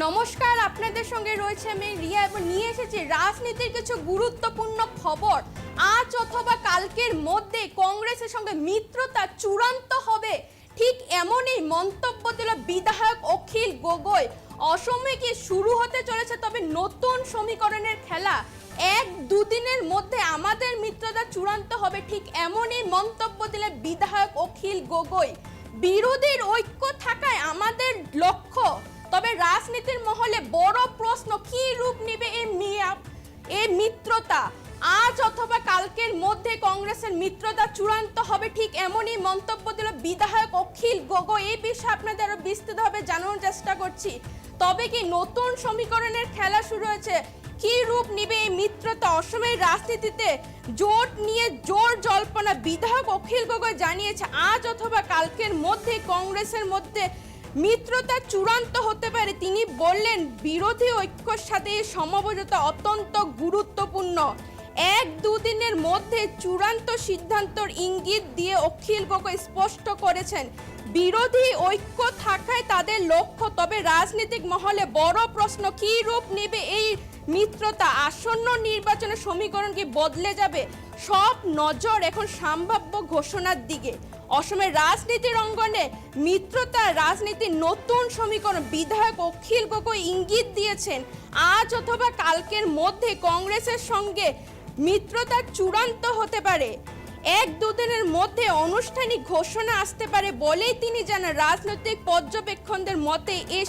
নমস্কার, আপনাদের সঙ্গে রয়েছে আমি রিয়া এবং নিয়ে এসেছি রাজনীতির কিছু গুরুত্বপূর্ণ খবর। আজ অথবা কালকের মধ্যে কংগ্রেসের সঙ্গে মিত্রতা চূড়ান্ত হবে, ঠিক এমনই মন্তব্য দিল বিধায়ক অখিল গগৈ। অসমে কি শুরু হতে চলেছে তবে নতুন সমীকরণের খেলা। এক দুদিনের মধ্যে আমাদের মিত্রতা চূড়ান্ত হবে, ঠিক এমনই মন্তব্য দিলেন বিধায়ক অখিল গগৈ। বিরোধীর ঐক্য থাকায় আমাদের লক্ষ্য, তবে রাজনীতির মহলে বড় প্রশ্ন কি রূপ নেবে এই মিত্রতা। আজ অথবা কালকের মধ্যে কংগ্রেসের মিত্রতা চূড়ান্ত হবে, ঠিক এমনই মন্তব্য দিল বিধায়ক অখিল গগৈ। এই বিষয়ে আপনাদের আরো বিস্তৃতভাবে জানানোর চেষ্টা করছি। তবে কি নতুন সমীকরণের খেলা শুরু হয়েছে, কি রূপ নেবে এই মিত্রতা। অসমের রাজনীতিতে জোট নিয়ে জোর জল্পনা। বিধায়ক অখিল গগৈ জানিয়েছে আজ অথবা কালকের মধ্যে কংগ্রেসের মধ্যে মিত্রতা চূড়ান্ত হতে পারে। তিনি বললেন বিরোধী ঐক্যর সাথে সমঝোতা অত্যন্ত গুরুত্বপূর্ণ। এক দুদিনের মধ্যে চূড়ান্ত সিদ্ধান্তর ইঙ্গিত দিয়ে অখিল গগৈ স্পষ্ট করেছেন বিরোধী ঐক্য থাকায় তাদের লক্ষ্য, তবে রাজনৈতিক মহলে বড় প্রশ্ন কি রূপ নেবে এই মিত্রতা। আসন্ন নির্বাচনের সমীকরণ কি বদলে যাবে? সব নজর এখন সম্ভাব্য ঘোষণার দিকে। অসমের রাজনীতির অঙ্গনে মিত্রতা রাজনীতির নতুন সমীকরণ। বিধায়ক অখিল গগৈ ইঙ্গিত দিয়েছেন আজ অথবা কালকের মধ্যে কংগ্রেসের সঙ্গে মিত্রতা চূড়ান্ত হতে পারে। এক দুদিনের মধ্যে আনুষ্ঠানিক ঘোষণা আসতে পারে বলেই তিনি জানান। রাজনৈতিক পর্যবেক্ষকদের মতে এ